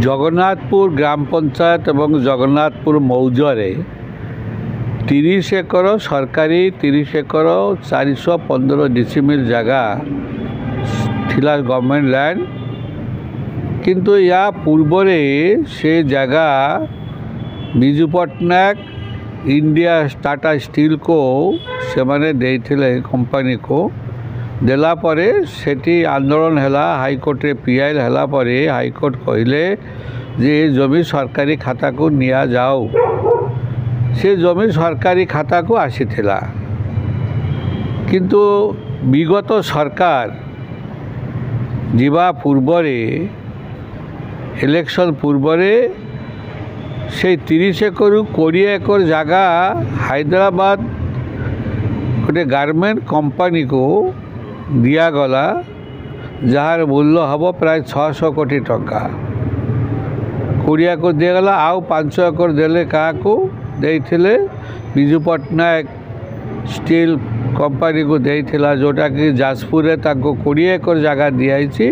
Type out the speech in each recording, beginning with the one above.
जगन्नाथपुर ग्राम पंचायत एवं जगन्नाथपुर मौजारे 30 एकर सरकारी 30 एकर 415 डिसिमिल जगह थिला गवर्नमेंट लैंड किंतु या पूर्वरे से जगह बिजू पट्टनायक इंडिया टाटा स्टील को से माने देइथिले कंपनी को देला परे सेठी आंदोलन हैला हाईकोर्ट रे पीआईएल हैला परे हाईकोर्ट कहले जे जमी सरकारी खाता को निया जाओ से जमी सरकारी खाता को आसीथिला किंतु विगत सरकार जीवा पूर्वरे इलेक्शन पूर्वरे से 30 एकर 20 एकर जगह हैदराबाद गोटे गारमेंट कंपनी को दिया गला जार मूल्य हम प्राय 600 कोटी टंका 20 एकर दिगला आउ 500 एकर देले क्या को देइथिले बिजू पट्टनायक स्टील कंपनी को देइथिला जोटा कि जाजपुर रे ताको 20 एकर जगह दियाइछि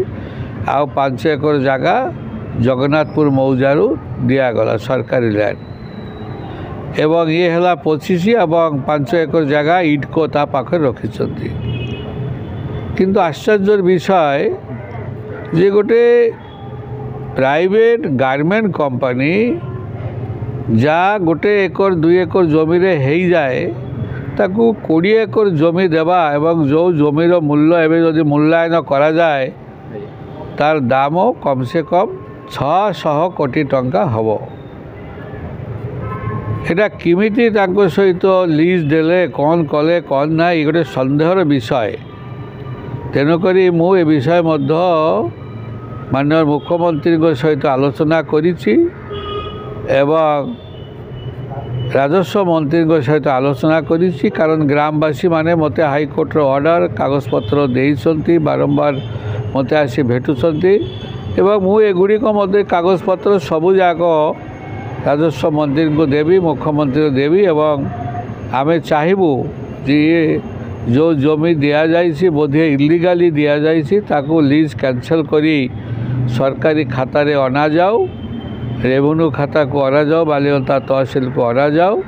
आउ 500 एकर जगह जगन्नाथपुर मौजारू दिया गला सरकारी लैंड एवं ये हला 25 एवं 500 एकर जगह इडको ता पाखे रखिछंती किंतु आश्चर्यर विषय जे गोटे प्राइवेट गारमेंट कंपनी जा गोटे एकर 2 एकर जमी रे हेई जाए ताकू 20 एकर जमी देवा एवं जो जमीर मूल्य एवं जदि मूल्यांकन करा जाए तार दाम कम से कम 600 कोटी टंका हबो एटा किमिति तांको सहित लीज देले कौन कले कौन ना ये गोटे संदेहर विषय तेणुक मु ए विषय मध्य माननीय मुख्यमंत्री सहित आलोचना करिछि एवं राजस्व मंत्री सहित आलोचना करिछि कारण ग्रामवासी माने मते हाईकोर्ट ऑर्डर कागजपत्र देइछंती बारंबार मते आसी भेटुछंती एवं मु एगुड़ी को मते कागजपत्र सबु जाक राजस्व मंत्री को देवी मुख्यमंत्री देवी एवं आमे चाहिबू जे जो जमी दिया जाइछि बोधे इलीगाली दिया जाइछि ताको लीज कैंसल करी सरकारी खाता रे अना जाओ रेवेन्यू खाता को अना जाओ बालियंता तहसील को अना जाओ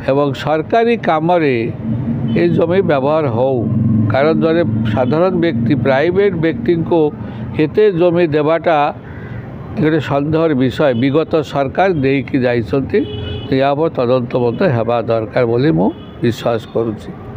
एवं सरकारी काम रे ये जमी व्यवहार हो कारण जरे साधारण व्यक्ति प्राइवेट व्यक्ति को एते जमी देवाटा गोटे सन्देहर विषय विगत सरकार देकी जाइछंती या पर तदंत मत हेबा दरकार बोली मु विश्वास करुछि।